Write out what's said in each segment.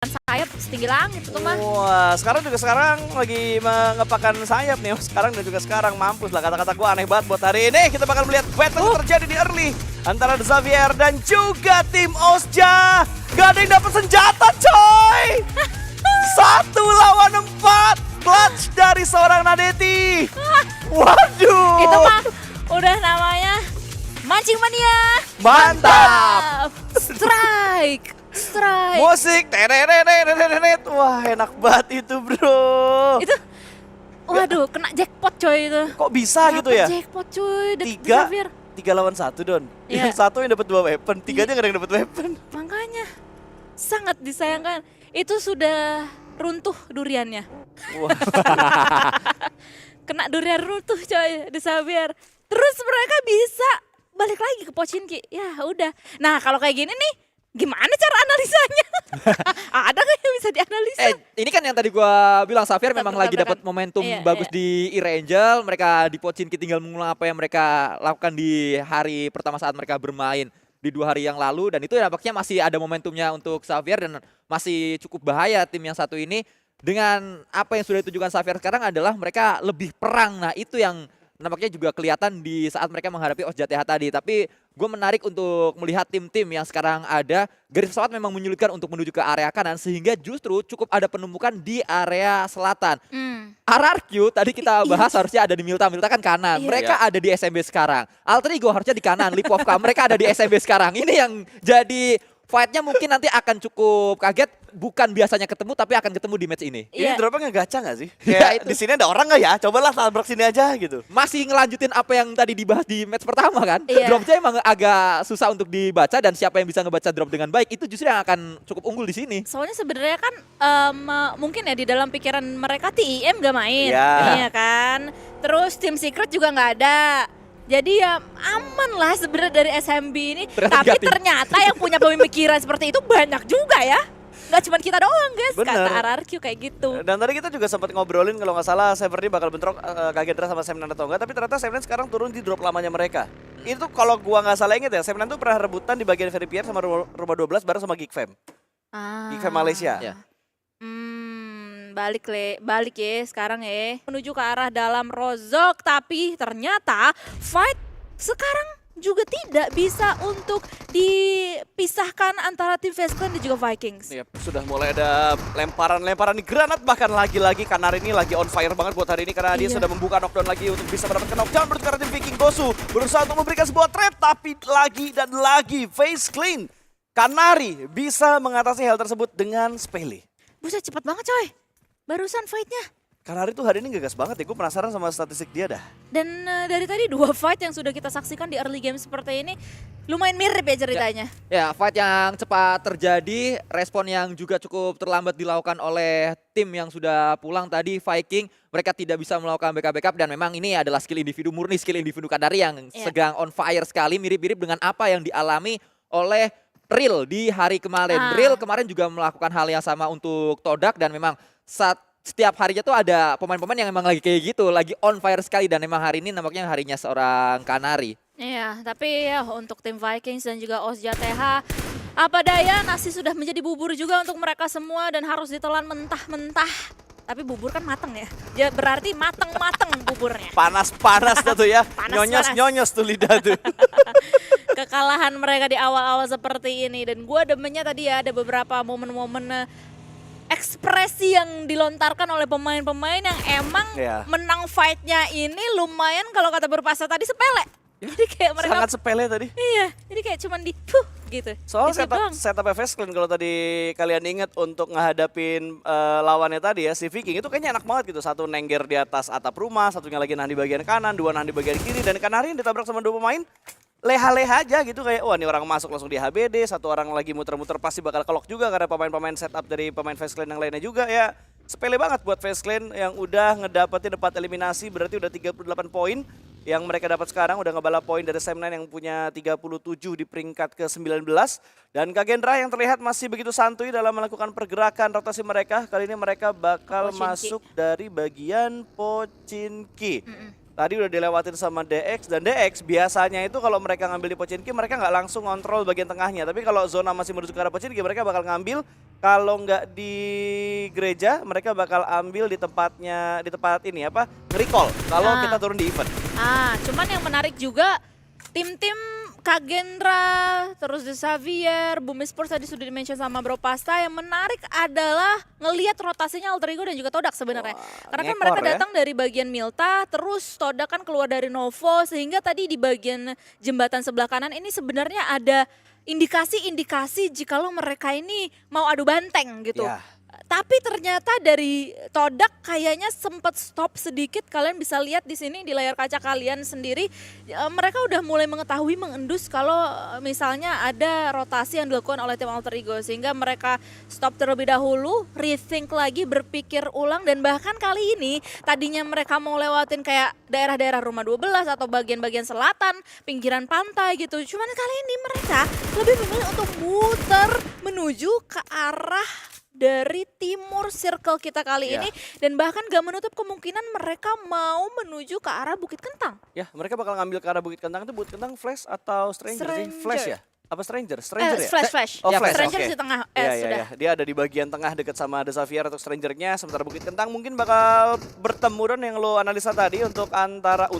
sayap setinggi langit itu mah. Wah, sekarang lagi mengepakkan sayap nih. Sekarang dan juga sekarang mampus lah, kata-kata gue aneh banget buat hari ini. Kita bakal melihat battle yang terjadi di early antara Xavier dan juga tim Ozja. Gak ada yang dapat senjata, coy. 1 lawan 4, clutch dari seorang Nadeti. Waduh. Itu mah udah namanya mancing mania. Mantap. Strike. Musik, tenenet. Wah, enak banget itu, bro. Itu, waduh, kena jackpot coy itu. Kok bisa gitu ya? Jackpot cuy. Tiga lawan 1, Don. Iya. Yang satu yang dapat 2 weapon, 3 nya gak ada yang dapat weapon. Makanya sangat disayangkan. Itu sudah runtuh duriannya. Wah. Kena durian runtuh coy di Xavier. Terus mereka bisa balik lagi ke Pochinki. Ya udah. Nah kalau kayak gini nih, gimana cara analisanya? Ada nggak yang bisa dianalisa? Ini kan yang tadi gua bilang, Xavier memang lagi Tabrakan. dapat momentum Iya, bagus iya. di E-Angel. Mereka di Pochinki tinggal mengulang apa yang mereka lakukan di hari pertama saat mereka bermain di 2 hari yang lalu. Dan itu nampaknya masih ada momentumnya untuk Xavier dan masih cukup bahaya tim yang satu ini. Dengan apa yang sudah ditunjukkan Xavier sekarang adalah mereka lebih perang. Nah itu yang nampaknya juga kelihatan di saat mereka menghadapi Ozja TH tadi. Tapi gue menarik untuk melihat tim-tim yang sekarang ada. Garis pesawat memang menyulitkan untuk menuju ke area kanan. Sehingga justru cukup ada penumpukan di area selatan. RRQ tadi kita bahas harusnya ada di Milta. Milta kan kanan. Iya. Mereka ada di SMB sekarang. Alter Ego harusnya di kanan. Lipovka mereka ada di SMB sekarang. Ini yang jadi fight-nya mungkin nanti akan cukup kaget. Bukan biasanya ketemu tapi akan ketemu di match ini. Ini Iya. dropnya ngegaca gak sih? Iya, Kayak itu. di sini ada orang gak ya? Cobalah tabrak sini aja gitu. Masih ngelanjutin apa yang tadi dibahas di match pertama kan. Iya. Dropnya emang agak susah untuk dibaca dan siapa yang bisa ngebaca drop dengan baik itu justru yang akan cukup unggul di sini. Soalnya sebenarnya kan mungkin ya di dalam pikiran mereka TIM gak main, Iya. iya kan. Terus tim Secret juga nggak ada. Jadi ya aman lah sebenarnya dari SMB ini. Ternyata Tapi negatif. ternyata yang punya pemikiran seperti itu banyak juga ya. Gak cuma kita doang guys, Bener. kata RRQ kayak gitu. Dan tadi kita juga sempat ngobrolin kalau nggak salah Severny bakal bentrok Kagendra sama Semnan atau enggak. Tapi ternyata Semnan sekarang turun di drop lamanya mereka. Itu kalau gua nggak salah inget ya, Semnan tuh pernah rebutan di bagian Veripier sama Rumah 12 bareng sama Geekfam. Geekfam Malaysia. Ya. Balik ya sekarang ya. Menuju ke arah dalam Rozok, tapi ternyata fight sekarang juga tidak bisa untuk dipisahkan antara tim Vesclan dan juga Vikings. Iya, sudah mulai ada lemparan di granat, bahkan lagi-lagi Kanari ini lagi on fire banget buat hari ini karena dia Iya. sudah membuka knockdown lagi untuk bisa mendapatkan knockdown berarti karena tim Viking Gosu berusaha untuk memberikan sebuah trap tapi lagi dan lagi face clean. Kanari bisa mengatasi hal tersebut dengan sepele. Buset cepet banget coy, barusan fightnya. Kanari tuh hari ini ngegas banget ya, gue penasaran sama statistik dia dah. Dan dari tadi 2 fight yang sudah kita saksikan di early game seperti ini lumayan mirip ya ceritanya. Ya, fight yang cepat terjadi, respon yang juga cukup terlambat dilakukan oleh tim yang sudah pulang tadi, Viking. Mereka tidak bisa melakukan backup dan memang ini adalah skill individu murni, skill individu Kanari yang sedang on fire sekali, mirip-mirip dengan apa yang dialami oleh Real di hari kemarin. Real kemarin juga melakukan hal yang sama untuk Todak dan memang setiap harinya tuh ada pemain-pemain yang memang lagi kayak gitu, lagi on fire sekali dan memang hari ini nampaknya harinya seorang Kanari. Iya, tapi ya untuk tim Vikings dan juga Ozja TH, apa daya nasi sudah menjadi bubur juga untuk mereka semua dan harus ditelan mentah-mentah. Tapi bubur kan mateng ya, berarti mateng-mateng buburnya. Panas-panas dah tuh ya, Panas. nyonyos tuh lidah tuh. Kekalahan mereka di awal-awal seperti ini dan gue demennya tadi ya ada beberapa momen-momen ekspresi yang dilontarkan oleh pemain-pemain yang emang Iya. menang fight-nya ini lumayan kalau kata berpasa tadi sepele. Jadi kayak mereka Sangat sepele tadi. iya, jadi kayak cuman di gitu. Soalnya Gitu doang. setup Vesclan kalau tadi kalian inget untuk ngehadapin lawannya tadi ya, si Viking itu kayaknya enak banget gitu. Satu nengger di atas atap rumah, satunya lagi nahan di bagian kanan, 2 nahan di bagian kiri. Dan Kanari yang ditabrak sama 2 pemain, leha-leha aja gitu kayak wah ini orang masuk langsung di HBD, satu orang lagi muter-muter pasti bakal kelok juga karena pemain-pemain setup dari pemain Vesclan yang lainnya juga ya. Sepele banget buat Vesclan yang udah ngedapetin 4 eliminasi berarti udah 38 poin. Yang mereka dapat sekarang udah ngebalap poin dari Semnan yang punya 37 di peringkat ke-19. Dan Kagendra yang terlihat masih begitu santuy dalam melakukan pergerakan rotasi mereka. Kali ini mereka bakal Pochinki. masuk dari bagian Pochinki. Tadi udah dilewatin sama DX dan DX biasanya itu kalau mereka ngambil di Pochinki mereka nggak langsung ngontrol bagian tengahnya. Tapi kalau zona masih menuju ke arah Pochinki mereka bakal ngambil kalau nggak di gereja, mereka bakal ambil di tempat ini apa? Nge-recall kalau Ah. kita turun di event. Cuman yang menarik juga tim-tim Kagendra, terus The Xavier, Bumi Sports tadi sudah di-mention sama Bro Pasta. Yang menarik adalah ngelihat rotasinya Alter Ego dan juga Todak sebenarnya. Wah, Karena kan ngekor mereka ya. datang dari bagian Milta, terus Todak kan keluar dari Novo, sehingga tadi di bagian jembatan sebelah kanan ini sebenarnya ada indikasi-indikasi jikalau mereka ini mau adu banteng gitu. Ya. Tapi ternyata dari Todak kayaknya sempat stop sedikit. Kalian bisa lihat di sini di layar kaca kalian sendiri. Mereka udah mulai mengetahui, mengendus kalau misalnya ada rotasi yang dilakukan oleh tim Alter Ego. Sehingga mereka stop terlebih dahulu, rethink lagi, berpikir ulang. Dan bahkan kali ini tadinya mereka mau lewatin kayak daerah-daerah Rumah 12 atau bagian-bagian selatan, pinggiran pantai gitu. Cuman kali ini mereka lebih memilih untuk muter menuju ke arah dari timur circle kita kali Ya. ini, dan bahkan gak menutup kemungkinan mereka mau menuju ke arah Bukit Kentang. Ya, mereka bakal ngambil ke arah Bukit Kentang. Itu Bukit Kentang Flash atau Stranger sih? Stranger. Flash ya? Apa Stranger? Stranger ya? Flash. Oh, Ya, Flash, Stranger oke. di tengah. Iya, Sudah. iya. Dia ada di bagian tengah dekat sama The Xavier atau Strangernya. Sementara Bukit Kentang mungkin bakal bertemu dan yang lo analisa tadi untuk antara.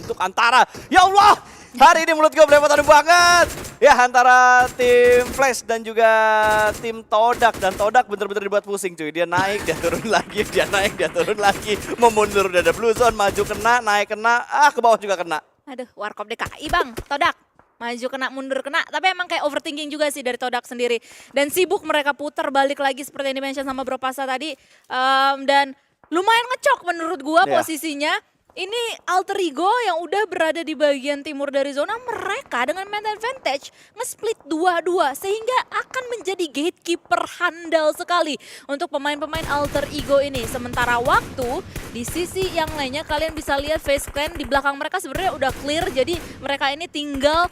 Ya Allah! Hari ini mulut gue belepotan banget. Ya, antara tim Flash dan juga tim Todak. Dan Todak bener-bener dibuat pusing cuy. Dia naik, dia turun lagi. Dia naik, dia turun lagi. Mau mundur udah ada blue zone, maju kena, naik kena. Ke bawah juga kena. Aduh, Warkop DKI bang, Todak. Maju kena, mundur kena. Tapi emang kayak overthinking juga sih dari Todak sendiri. Dan sibuk mereka putar balik lagi seperti yang di-mention sama Bro Pasa tadi. Dan lumayan ngecok menurut gua Iya. posisinya. Ini Alter Ego yang udah berada di bagian timur dari zona, mereka dengan main advantage nge-split 2-2 sehingga akan menjadi gatekeeper handal sekali untuk pemain-pemain Alter Ego ini. Sementara waktu di sisi yang lainnya kalian bisa lihat Face Clan di belakang mereka sebenarnya udah clear, jadi mereka ini tinggal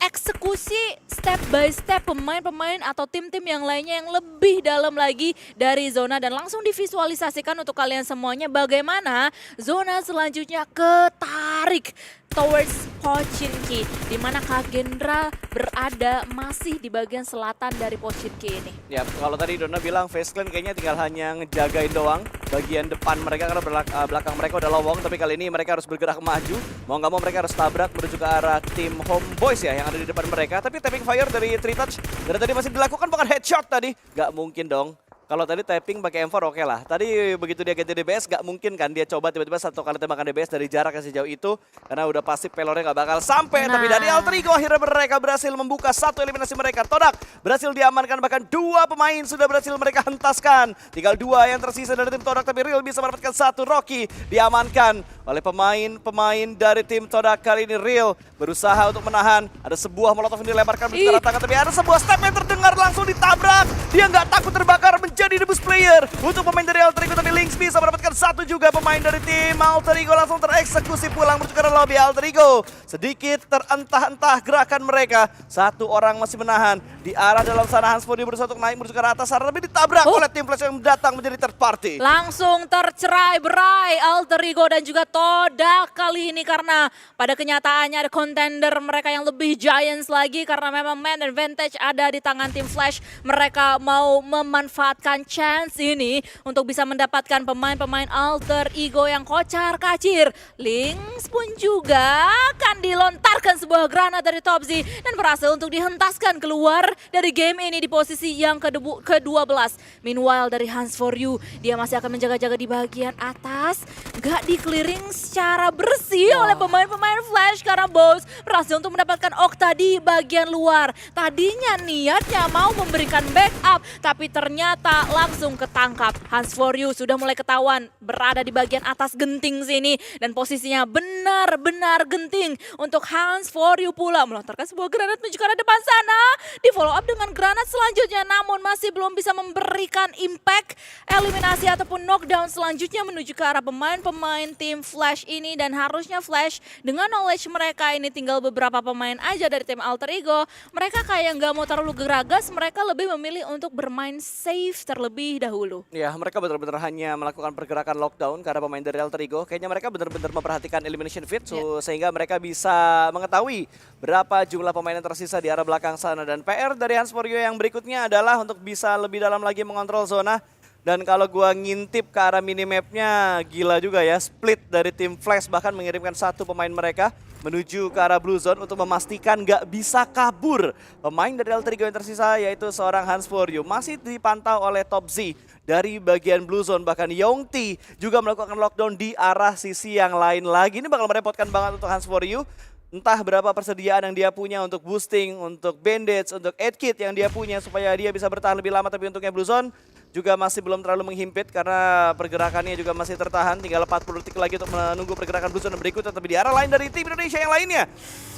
eksekusi step by step pemain-pemain atau tim-tim yang lainnya yang lebih dalam lagi dari zona, dan langsung divisualisasikan untuk kalian semuanya bagaimana zona selanjutnya ketarik towards Pochinki, di mana Kagendra berada masih di bagian selatan dari Pochinki ini. Ya, kalau tadi Dona bilang Face Clan kayaknya tinggal hanya ngejagain doang bagian depan mereka karena belakang mereka udah lowong, tapi kali ini mereka harus bergerak maju. Mau nggak mau mereka harus tabrak menuju ke arah tim Homeboys ya yang ada di depan mereka. Tapi tapping fire dari 3Touch dari tadi masih dilakukan, bahkan headshot tadi. Nggak mungkin dong. Kalau tadi tapping pakai M4 oke lah. Tadi begitu dia ganti DBS gak mungkin kan dia coba tiba-tiba satu kali tembakan DBS dari jarak yang sejauh itu. Karena udah pasti pelornya gak bakal sampai. Nah. Tapi dari Alter Ego akhirnya mereka berhasil membuka satu eliminasi mereka. Todak berhasil diamankan, bahkan 2 pemain sudah berhasil mereka hentaskan. Tinggal 2 yang tersisa dari tim Todak, tapi Real bisa mendapatkan 1. Rocky diamankan oleh pemain-pemain dari tim Todak. Kali ini Real berusaha untuk menahan. Ada sebuah molotov yang dilemparkan menuju ke arah tangan, tapi ada sebuah step yang terdengar langsung ditabrak. Dia nggak takut terbakar, menjadi debus player untuk pemain dari Alter Ego, tapi Lynx bisa mendapatkan 1 juga. Pemain dari tim Alter Ego langsung tereksekusi pulang menuju ke lobby. Alter Ego sedikit terentah-entah gerakan mereka. 1 orang masih menahan di arah dalam sana. Hans Fodi berusaha untuk naik menuju ke arah atas sana, tapi ditabrak oleh tim Flash yang datang menjadi third party. Langsung tercerai-berai Alter Ego dan juga Todak kali ini, karena pada kenyataannya ada contender mereka yang lebih giants lagi, karena memang man advantage ada di tangan tim Flash. Mereka mau memanfaatkan chance ini untuk bisa mendapatkan pemain-pemain Alter Ego yang kocar-kacir. Lynx pun juga akan dilontarkan sebuah granat dari Topsy dan berhasil untuk dihentaskan keluar dari game ini di posisi yang ke-12. Meanwhile dari Hans For You, dia masih akan menjaga-jaga di bagian atas. Gak di-clearing secara bersih oleh pemain-pemain Flash karena Bows berhasil untuk mendapatkan Okta di bagian luar. Tadinya niatnya mau memberikan backup, tapi ternyata langsung ketangkap. Hans For You sudah mulai ketahuan berada di bagian atas genting sini, dan posisinya benar-benar genting untuk Hans For You pula melontarkan sebuah granat menuju ke arah depan sana. Di follow up dengan granat selanjutnya, namun masih belum bisa memberikan impact eliminasi ataupun knockdown selanjutnya menuju ke arah pemain-pemain tim Flash ini. Dan harusnya Flash dengan knowledge mereka ini tinggal beberapa pemain aja dari tim Alter Ego, mereka kayak nggak mau terlalu geragas, mereka lebih memilih untuk bermain safe terlebih dahulu. Ya, mereka benar-benar hanya melakukan pergerakan pergerakan lockdown karena pemain dari Alter Ego. Kayaknya mereka benar-benar memperhatikan elimination fit sehingga mereka bisa mengetahui berapa jumlah pemain yang tersisa di arah belakang sana. Dan PR dari Hans For You yang berikutnya adalah untuk bisa lebih dalam lagi mengontrol zona. Dan kalau gua ngintip ke arah minimapnya, gila juga ya, split dari tim Flash bahkan mengirimkan satu pemain mereka menuju ke arah Blue Zone untuk memastikan nggak bisa kabur. Pemain dari Alter Ego yang tersisa yaitu seorang Hans For You masih dipantau oleh Top Z dari bagian Blue Zone. Bahkan Yongti juga melakukan lockdown di arah sisi yang lain lagi. Ini bakal merepotkan banget untuk Hans For You. Entah berapa persediaan yang dia punya untuk boosting, untuk bandage, untuk aid kit yang dia punya supaya dia bisa bertahan lebih lama. Tapi untuknya Blue Zone juga masih belum terlalu menghimpit karena pergerakannya juga masih tertahan. Tinggal 40 detik lagi untuk menunggu pergerakan Blue Zone berikutnya. Tapi di arah lain dari tim Indonesia yang lainnya,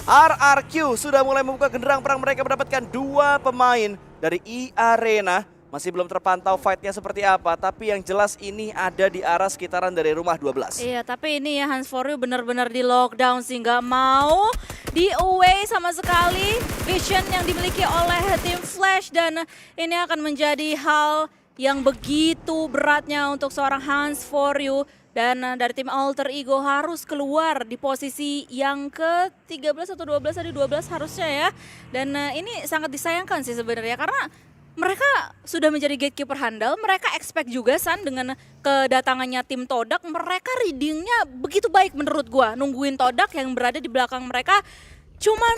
RRQ sudah mulai membuka genderang perang. Mereka mendapatkan 2 pemain dari E-Arena. Masih belum terpantau fightnya seperti apa, tapi yang jelas ini ada di arah sekitaran dari rumah 12. Iya, tapi ini ya Hans For You benar-benar di lockdown sih, nggak mau di away sama sekali vision yang dimiliki oleh tim Flash, dan ini akan menjadi hal yang begitu beratnya untuk seorang Hans For You. Dan dari tim Alter Ego harus keluar di posisi yang ke-13 atau 12, tadi 12 harusnya ya. Dan ini sangat disayangkan sih sebenarnya karena mereka sudah menjadi gatekeeper handal, mereka expect juga San dengan kedatangannya tim Todak, mereka readingnya begitu baik menurut gua, nungguin Todak yang berada di belakang mereka. Cuman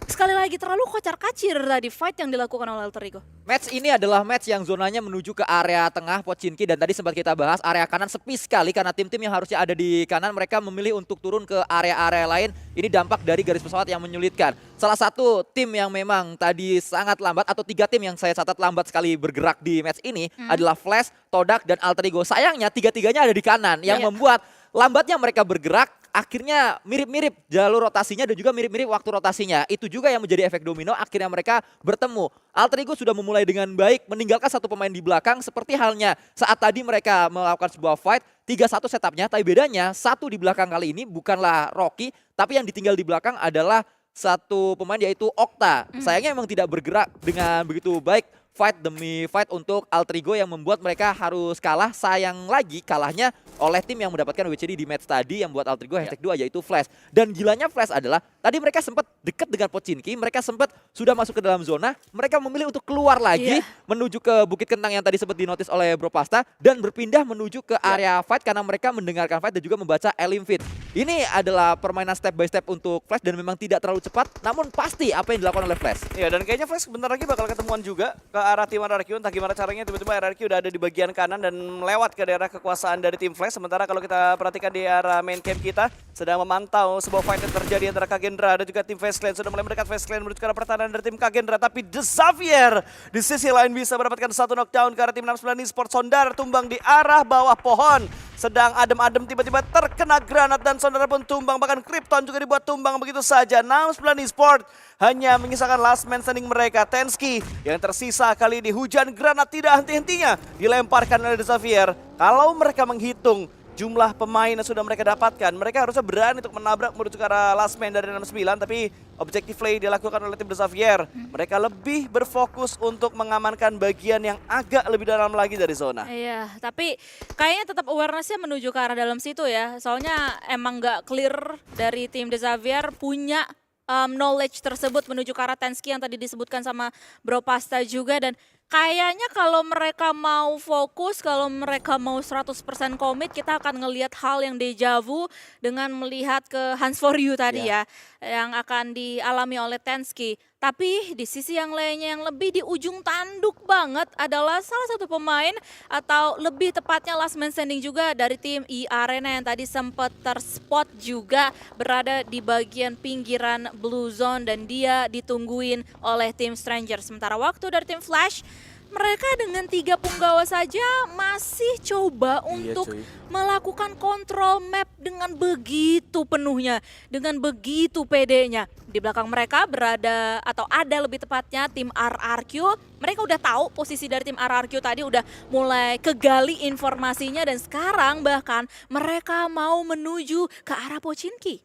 sekali lagi terlalu kocar-kacir tadi fight yang dilakukan oleh Alter Ego. Match ini adalah match yang zonanya menuju ke area tengah Pochinki, dan tadi sempat kita bahas area kanan sepi sekali karena tim-tim yang harusnya ada di kanan mereka memilih untuk turun ke area-area lain. Ini dampak dari garis pesawat yang menyulitkan. Salah satu tim yang memang tadi sangat lambat, atau 3 tim yang saya catat lambat sekali bergerak di match ini adalah Flash, Todak, dan Alter Ego. Sayangnya tiga-tiganya ada di kanan yang membuat lambatnya mereka bergerak. Akhirnya mirip-mirip jalur rotasinya dan juga mirip-mirip waktu rotasinya. Itu juga yang menjadi efek domino, akhirnya mereka bertemu. Alter Ego sudah memulai dengan baik, meninggalkan satu pemain di belakang seperti halnya saat tadi mereka melakukan sebuah fight 3-1 setupnya. Tapi bedanya satu di belakang kali ini bukanlah Rocky, tapi yang ditinggal di belakang adalah satu pemain yaitu Okta. Sayangnya memang tidak bergerak dengan begitu baik. Fight demi fight untuk Alter Ego yang membuat mereka harus kalah. Sayang lagi kalahnya oleh tim yang mendapatkan WCD di match tadi yang buat Alter Ego hashtag 2 yaitu Flash. Dan gilanya Flash adalah tadi mereka sempat dekat dengan Pochinki, mereka sempat sudah masuk ke dalam zona, mereka memilih untuk keluar lagi menuju ke Bukit Kentang yang tadi sempat dinotis oleh Bro Pasta dan berpindah menuju ke area fight karena mereka mendengarkan fight dan juga membaca Elim Fit. Ini adalah permainan step by step untuk Flash dan memang tidak terlalu cepat, namun pasti apa yang dilakukan oleh Flash. Ya, dan kayaknya Flash bentar lagi bakal ketemuan juga ke arah tim RRQ. Entah gimana caranya tiba-tiba RRQ udah ada di bagian kanan dan melewat ke daerah kekuasaan dari tim Flash. Sementara kalau kita perhatikan di arah main camp kita sedang memantau sebuah fight yang terjadi antara Kagendra dan juga tim Face Clan. Sudah mulai mendekat Face Clan menuju ke arah pertahanan dari tim Kagendra, tapi The Xavier di sisi lain bisa mendapatkan satu knockdown ke arah tim 69 Esports. Sondar tumbang di arah bawah pohon. Sedang adem-adem tiba-tiba terkena granat dan Sondar pun tumbang, bahkan Krypton juga dibuat tumbang begitu saja. 69 Esports hanya mengisahkan last man standing mereka. Tensky yang tersisa kali ini, hujan granat tidak henti-hentinya dilemparkan oleh The Xavier. Kalau mereka menghitung jumlah pemain yang sudah mereka dapatkan, mereka harusnya berani untuk menabrak menuju ke arah last man dari 69, tapi objective play dilakukan oleh tim The Xavier. Mereka lebih berfokus untuk mengamankan bagian yang agak lebih dalam lagi dari zona. Iya, tapi kayaknya tetap awareness-nya menuju ke arah dalam situ ya. Soalnya emang nggak clear dari tim The Xavier punya knowledge tersebut menuju ke arah Tensky yang tadi disebutkan sama Bro Pasta juga. Dan kayaknya kalau mereka mau fokus, kalau mereka mau 100% komit, kita akan ngelihat hal yang deja vu dengan melihat ke Hans For You tadi ya, yang akan dialami oleh Tensky. Tapi di sisi yang lainnya yang lebih di ujung tanduk banget adalah salah satu pemain atau lebih tepatnya last man standing juga dari tim E-Arena yang tadi sempat terspot juga berada di bagian pinggiran Blue Zone dan dia ditungguin oleh tim Stranger. Sementara waktu dari tim Flash, mereka dengan 3 punggawa saja masih coba untuk melakukan kontrol map dengan begitu penuhnya, dengan begitu pedenya. Di belakang mereka berada atau ada lebih tepatnya tim RRQ. Mereka udah tahu posisi dari tim RRQ tadi, udah mulai kegali informasinya dan sekarang bahkan mereka mau menuju ke arah Pochinki.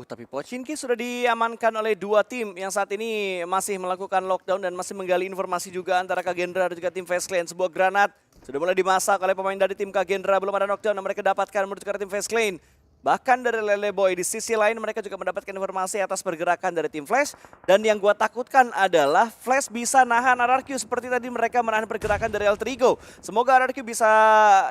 Tapi Pochinki sudah diamankan oleh 2 tim yang saat ini masih melakukan lockdown dan masih menggali informasi juga antara Kagendra dan juga tim Face Clan. Sebuah granat Sudah mulai dimasak oleh pemain dari tim Kagendra. Belum ada knockdown yang mereka dapatkan menuju ke arah tim Face Clan. Bahkan dari Lele Boy di sisi lain mereka juga mendapatkan informasi atas pergerakan dari tim Flash. Dan yang gua takutkan adalah Flash bisa nahan RRQ seperti tadi mereka menahan pergerakan dari Alter Ego. Semoga RRQ bisa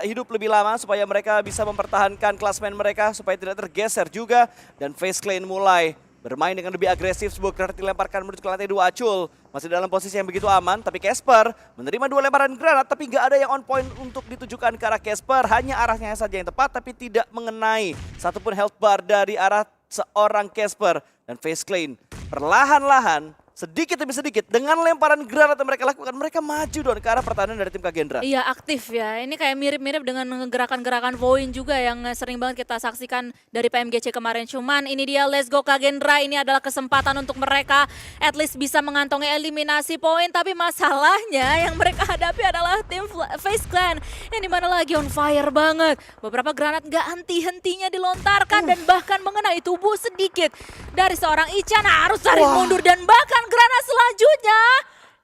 hidup lebih lama supaya mereka bisa mempertahankan klasmen mereka supaya tidak tergeser juga. Dan Face Clan mulai bermain dengan lebih agresif, sebuah granat dilemparkan menuju ke lantai 2 Acul. Masih dalam posisi yang begitu aman, tapi Casper menerima 2 lemparan granat, tapi nggak ada yang on point untuk ditujukan ke arah Casper. Hanya arahnya saja yang tepat, tapi tidak mengenai satupun health bar dari arah seorang Casper. Dan Face Clan perlahan-lahan, sedikit demi sedikit, dengan lemparan granat yang mereka lakukan, mereka maju Don ke arah pertahanan dari tim Kagendra. Iya aktif ya, ini kayak mirip-mirip dengan gerakan-gerakan Voin juga yang sering banget kita saksikan dari PMGC kemarin. Cuman ini dia Let's Go Kagendra, ini adalah kesempatan untuk mereka at least bisa mengantongi eliminasi poin. Tapi masalahnya yang mereka hadapi adalah tim Face Clan yang dimana lagi on fire banget. Beberapa granat gak henti-hentinya dilontarkan dan bahkan mengenai tubuh sedikit dari seorang Ichan, harus tarik mundur dan bahkan granat selanjutnya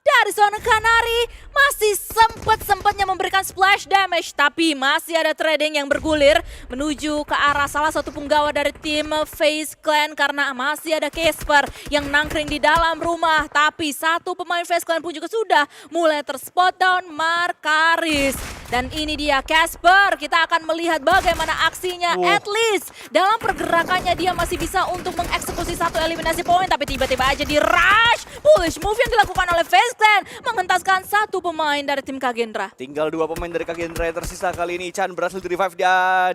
dari seorang Kanari masih sempat-sempatnya memberikan splash damage, tapi masih ada trading yang bergulir menuju ke arah salah satu penggawa dari tim Face Clan karena masih ada Casper yang nangkring di dalam rumah. Tapi satu pemain Face Clan pun juga sudah mulai terspot down, Markaris. Dan ini dia Casper, kita akan melihat bagaimana aksinya. At least dalam pergerakannya dia masih bisa untuk mengeksekusi satu eliminasi poin, tapi tiba-tiba aja di rush bullish move yang dilakukan oleh Face Clan mengentaskan satu pemain dari tim Kagendra. Tinggal 2 pemain dari Kagendra yang tersisa kali ini. Chan berhasil di-revive,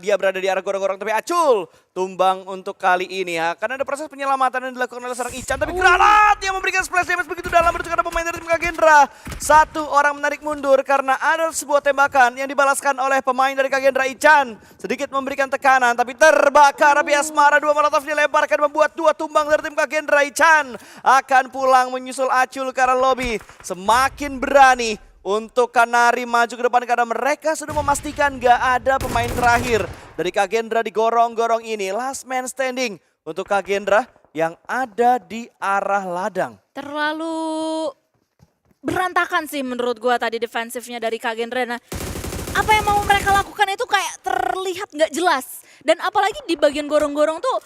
dia berada di arah gorong-gorong, tapi Acul tumbang untuk kali ini ya. Karena ada proses penyelamatan yang dilakukan oleh seorang Ichan, tapi granat yang memberikan splash damage begitu dalam menuju ke pemain dari tim Kagendra. Satu orang menarik mundur karena ada sebuah tembakan yang dibalaskan oleh pemain dari Kagendra. Ichan sedikit memberikan tekanan, tapi terbakar api asmara. 2 molotov dilemparkan membuat 2 tumbang dari tim Kagendra. Ichan akan pulang menyusul Acul ke arah lobby. Semakin berani untuk Kanari maju ke depan karena mereka sudah memastikan gak ada pemain terakhir dari Kagendra di gorong-gorong ini. Last man standing untuk Kagendra yang ada di arah ladang. Terlalu berantakan sih menurut gua tadi defensifnya dari Kagendra. Nah, apa yang mau mereka lakukan itu kayak terlihat nggak jelas. Dan apalagi di bagian gorong-gorong tuh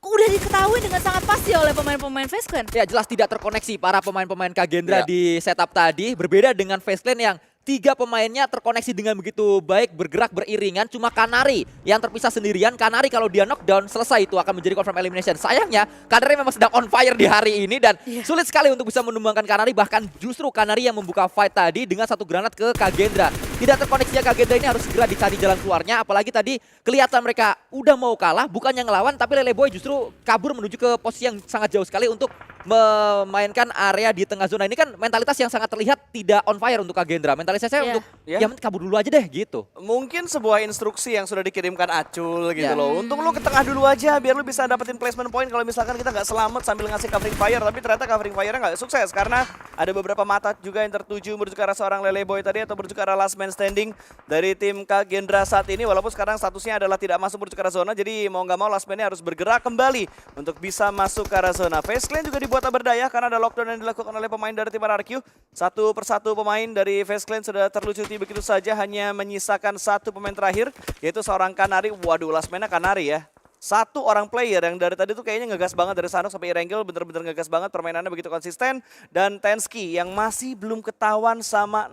udah diketahui dengan sangat pasti oleh pemain-pemain Face Clan. Ya jelas tidak terkoneksi para pemain-pemain Kagendra Ya. di setup tadi. Berbeda dengan Face Clan yang 3 pemainnya terkoneksi dengan begitu baik, bergerak beriringan. Cuma Kanari yang terpisah sendirian. Kanari kalau dia knockdown selesai itu akan menjadi confirm elimination. Sayangnya Kanari memang sedang on fire di hari ini dan sulit sekali untuk bisa menumbangkan Kanari. Bahkan justru Kanari yang membuka fight tadi dengan 1 granat ke Kagendra. Tidak terkoneksinya Kagendra ini harus segera dicari jalan keluarnya. Apalagi tadi kelihatan mereka udah mau kalah, bukannya ngelawan, tapi Lele Boy justru kabur menuju ke posisi yang sangat jauh sekali untuk memainkan area di tengah zona. Ini kan mentalitas yang sangat terlihat tidak on fire untuk Kagendra. Mentalitasnya untuk ya kabur dulu aja deh gitu. Mungkin sebuah instruksi yang sudah dikirimkan Acul gitu loh. Untuk lu ke tengah dulu aja biar lu bisa dapetin placement point kalau misalkan kita nggak selamat sambil ngasih covering fire. Tapi ternyata covering fire-nya nggak sukses karena ada beberapa mata juga yang tertuju menuju ke arah seorang Lele Boy tadi atau menuju ke arah last man standing dari tim Kagendra saat ini. Walaupun sekarang statusnya adalah tidak masuk menuju ke arah zona, jadi mau nggak mau last man-nya harus bergerak kembali untuk bisa masuk ke arah zona. Face Clan juga dibuat tak berdaya karena ada lockdown yang dilakukan oleh pemain dari tim RRQ. Satu persatu pemain dari Face Clan sudah terlucuti begitu saja, hanya menyisakan 1 pemain terakhir yaitu seorang Kanari. Waduh, last man-nya Kanari ya. 1 orang player yang dari tadi tuh kayaknya ngegas banget dari Sanok sampai Irengel, bener-bener ngegas banget, permainannya begitu konsisten. Dan Tensky yang masih belum ketahuan sama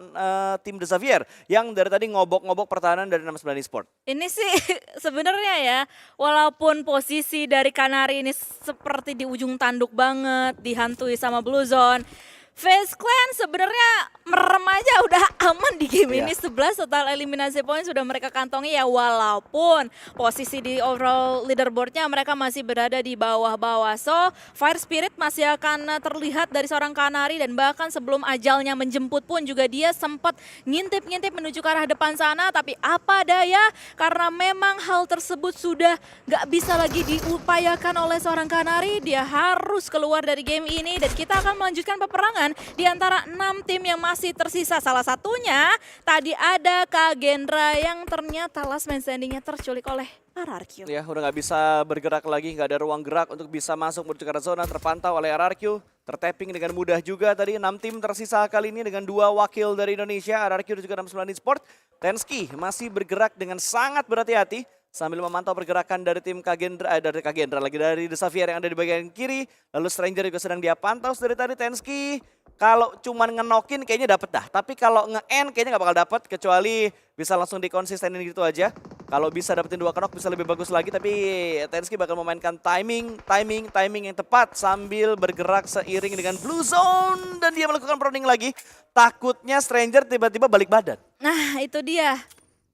tim The Xavier yang dari tadi ngobok-ngobok pertahanan dari 69 Esport. Ini sih sebenarnya ya, walaupun posisi dari Kanari ini seperti di ujung tanduk banget, dihantui sama Blue Zone, Face Clan sebenarnya merem aja udah aman di game ini. 11 total eliminasi poin sudah mereka kantongi ya, walaupun posisi di overall leaderboardnya mereka masih berada di bawah-bawah. So Fire Spirit masih akan terlihat dari seorang Kanari dan bahkan sebelum ajalnya menjemput pun juga dia sempat ngintip-ngintip menuju ke arah depan sana. Tapi apa daya karena memang hal tersebut sudah gak bisa lagi diupayakan oleh seorang Kanari. Dia harus keluar dari game ini dan kita akan melanjutkan peperangan di antara 6 tim yang masih tersisa. Salah satunya tadi ada Kagendra yang ternyata last man standing-nya terculik oleh RRQ. Ya, udah nggak bisa bergerak lagi, nggak ada ruang gerak untuk bisa masuk menuju ke arah zona, terpantau oleh RRQ. tertapping dengan mudah juga tadi. 6 tim tersisa kali ini dengan 2 wakil dari Indonesia, RRQ dan juga 69 Esports. Tenski masih bergerak dengan sangat berhati-hati sambil memantau pergerakan dari tim Kagendra, dari The Xavier yang ada di bagian kiri. Lalu Stranger juga sedang dia pantau dari tadi. Tenski kalau cuman ngenokin kayaknya dapat dah. Tapi kalau nge-end kayaknya nggak bakal dapat kecuali bisa langsung dikonsistenin gitu aja. Kalau bisa dapetin 2 knock bisa lebih bagus lagi. Tapi Tenski bakal memainkan timing yang tepat sambil bergerak seiring dengan Blue Zone. Dan dia melakukan proning lagi. Takutnya Stranger tiba-tiba balik badan. Nah itu dia.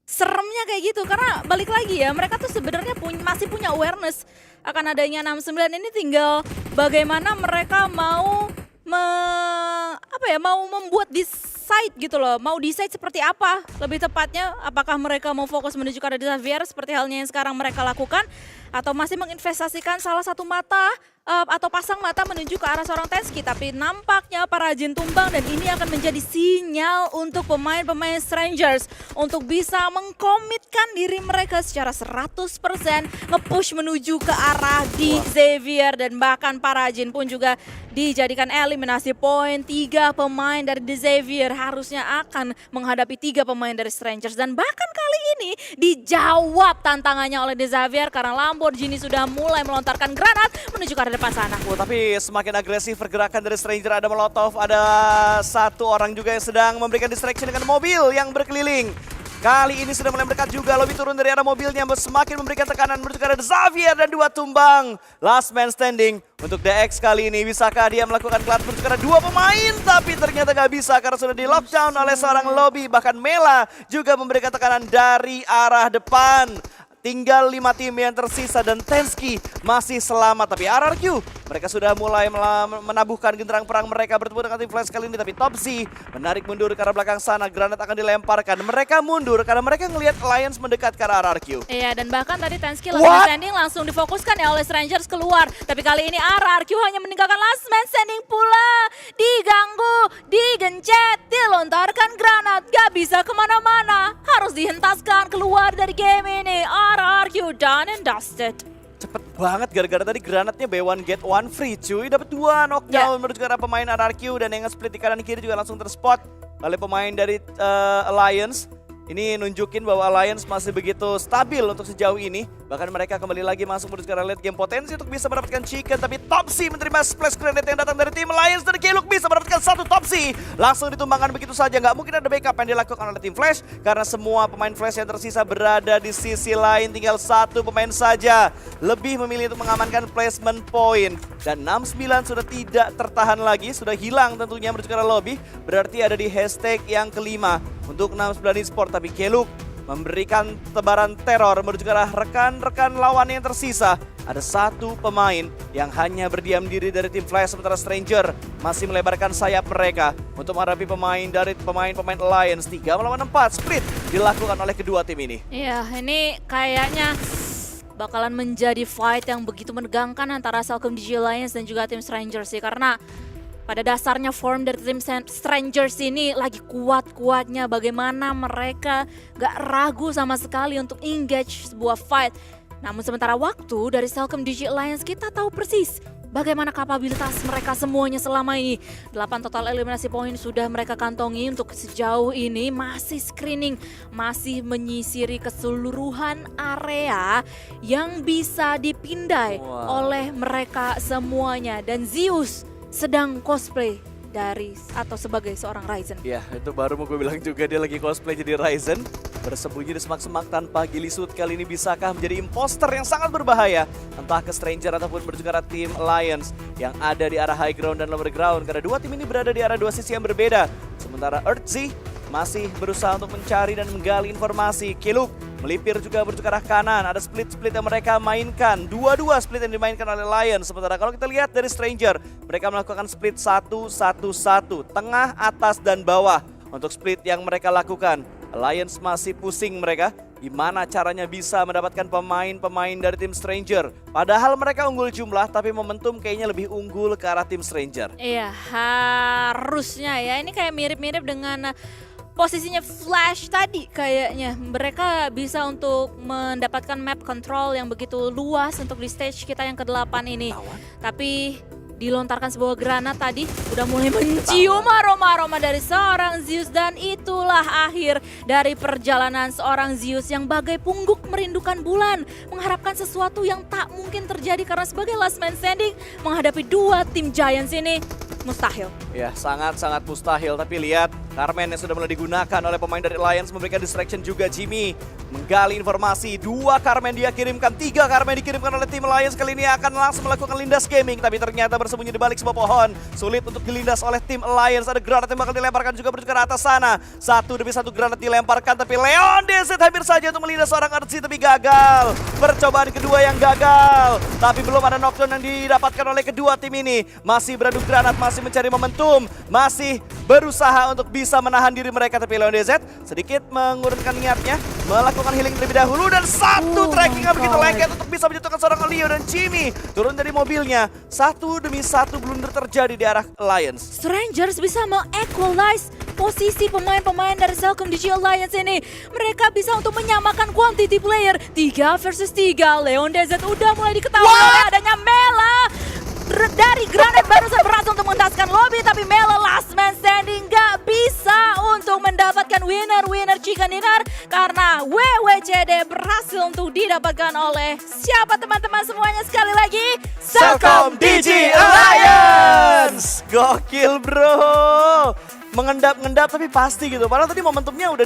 Seremnya kayak gitu karena balik lagi ya mereka tuh sebenarnya masih punya awareness akan adanya 69 ini, tinggal bagaimana mereka mau mau membuat decide gitu loh, mau decide seperti apa lebih tepatnya, apakah mereka mau fokus menuju ke arah Xavier seperti halnya yang sekarang mereka lakukan atau masih menginvestasikan salah satu mata atau pasang mata menuju ke arah seorang Tenski. Tapi nampaknya para Jin tumbang dan ini akan menjadi sinyal untuk pemain-pemain Strangers untuk bisa mengkomitkan diri mereka secara 100% nge-push menuju ke arah di Xavier, dan bahkan para Jin pun juga dijadikan eliminasi poin. 3 pemain dari The Xavier harusnya akan menghadapi 3 pemain dari Strangers, dan bahkan kali ini dijawab tantangannya oleh The Xavier karena Lamborghini sudah mulai melontarkan granat menuju ke arah depan sana. Tapi semakin agresif pergerakan dari Stranger, ada Molotov, ada 1 orang juga yang sedang memberikan distraction dengan mobil yang berkeliling. Kali ini sudah mulai mendekat juga, Lobby turun dari arah mobilnya semakin memberikan tekanan menuju ke arah Xavier dan 2 tumbang. Last man standing untuk DX kali ini, bisakah dia melakukan clutch menuju ke arah 2 pemain? Tapi ternyata gak bisa karena sudah di lockdown oleh seorang Lobby. Bahkan Mela juga memberikan tekanan dari arah depan. Tinggal 5 tim yang tersisa dan Tenski masih selamat. Tapi RRQ mereka sudah mulai menabuhkan genderang perang mereka bertemu dengan tim Flash kali ini. Tapi Topsy menarik mundur ke arah belakang sana. Granat akan dilemparkan. Mereka mundur karena mereka ngelihat Alliance mendekat ke arah RRQ. Iya, dan bahkan tadi Tenski last man standing langsung difokuskan ya oleh Strangers keluar. Tapi kali ini RRQ hanya meninggalkan last man standing pula. Diganggu, digencet, dilontarkan granat. Gak bisa kemana-mana. Harus dihentaskan keluar dari game ini. RRQ done and dusted. Cepet banget gara-gara tadi granatnya buy one get one free cuy. Dapat 2 knockdown menuju ke arah pemain RRQ dan yang nge-split di kanan kiri juga langsung terspot oleh pemain dari Alliance. Ini nunjukin bahwa Alliance masih begitu stabil untuk sejauh ini. Bahkan mereka kembali lagi masuk menuju ke arah late game, potensi untuk bisa mendapatkan chicken. Tapi Topsy menerima splash grenade yang datang dari tim Alliance. Dan Keluk bisa mendapatkan 1 Topsy. Langsung ditumbangkan begitu saja. Nggak mungkin ada backup yang dilakukan oleh tim Flash. Karena semua pemain Flash yang tersisa berada di sisi lain. Tinggal 1 pemain saja. Lebih memilih untuk mengamankan placement point. Dan 69 sudah tidak tertahan lagi. Sudah hilang tentunya menuju ke arah lobby. Berarti ada di hashtag yang kelima untuk 69 Esports. Tapi Keluk memberikan tebaran teror menuju ke arah rekan-rekan lawan yang tersisa. Ada 1 pemain yang hanya berdiam diri dari tim Flash, sementara Stranger masih melebarkan sayap mereka untuk menghadapi pemain dari pemain Alliance. 3 melawan 4 split dilakukan oleh kedua tim ini. Iya, ini kayaknya bakalan menjadi fight yang begitu menegangkan antara Salcom DJ Alliance dan juga tim Strangers sih, karena pada dasarnya form dari tim Strangers ini lagi kuat-kuatnya. Bagaimana mereka gak ragu sama sekali untuk engage sebuah fight. Namun sementara waktu dari Salcom DJ Alliance kita tahu persis bagaimana kapabilitas mereka semuanya selama ini. 8 total eliminasi poin sudah mereka kantongi untuk sejauh ini. Masih screening, masih menyisiri keseluruhan area yang bisa dipindai oleh mereka semuanya. Dan Zeus sedang cosplay dari atau sebagai seorang Ryzen. Ya, itu baru mau gue bilang juga, dia lagi cosplay jadi Ryzen. Bersembunyi di semak-semak tanpa gilisut. Kali ini bisakah menjadi imposter yang sangat berbahaya? Entah ke Stranger ataupun menuju ke arah tim Alliance yang ada di arah high ground dan lower ground. Karena 2 tim ini berada di arah 2 sisi yang berbeda. Sementara Earthzy masih berusaha untuk mencari dan menggali informasi. Keluk melipir juga menuju ke arah kanan. Ada split-split yang mereka mainkan. 2 split yang dimainkan oleh Lion. Sementara kalau kita lihat dari Stranger, mereka melakukan split 1-1-1. Tengah, atas, dan bawah untuk split yang mereka lakukan. Alliance masih pusing mereka. Gimana caranya bisa mendapatkan pemain-pemain dari tim Stranger. Padahal mereka unggul jumlah, tapi momentum kayaknya lebih unggul ke arah tim Stranger. Iya, harusnya ya. Ini kayak mirip-mirip dengan posisinya Flash tadi kayaknya. Mereka bisa untuk mendapatkan map control yang begitu luas untuk di stage kita yang ke-8 ini. Tapi dilontarkan sebuah granat tadi, udah mulai mencium aroma-aroma dari seorang Zeus, dan itulah akhir dari perjalanan seorang Zeus yang bagai pungguk merindukan bulan, mengharapkan sesuatu yang tak mungkin terjadi karena sebagai last man standing menghadapi dua tim Giants ini mustahil. Ya, sangat-sangat mustahil. Tapi lihat, Carmen yang sudah mulai digunakan oleh pemain dari Alliance memberikan distraction juga. Jimmy menggali informasi. 2 Carmen dia kirimkan, 3 Carmen dikirimkan oleh tim Alliance. Kali ini akan langsung melakukan lindas gaming. Tapi ternyata bersembunyi di balik sebuah pohon. Sulit untuk dilindas oleh tim Alliance. Ada granat yang bakal dilemparkan juga menuju ke atas sana. 1 demi 1 granat dilemparkan. Tapi Leon Desert hampir saja untuk melindas seorang Artsy, tapi gagal. Percobaan kedua yang gagal. Tapi belum ada knockdown yang didapatkan oleh kedua tim ini. Masih beradu granat, masih mencari momentum, masih berusaha untuk bisa menahan diri mereka. Tapi Leon DZ sedikit mengurunkan niatnya, melakukan healing terlebih dahulu, dan satu tracking yang begitu lengket untuk bisa menjatuhkan seorang Leo, dan Jimmy turun dari mobilnya. 1 demi 1 blunder terjadi di arah Alliance. Strangers bisa me-equalize posisi pemain-pemain dari Celcom DG Alliance ini. Mereka bisa untuk menyamakan quantity player 3 versus 3. Leon DZ udah mulai diketahui oleh adanya Mela. Dari granat barusan berhasil untuk mengentaskan lobby, tapi Mela last man standing gak bisa untuk mendapatkan winner chicken dinner karena WWCD berhasil untuk didapatkan oleh siapa teman-teman semuanya, sekali lagi Celcom DG Alliance. Gokil bro. Mengendap-ngendap tapi pasti gitu. Padahal tadi momentumnya udah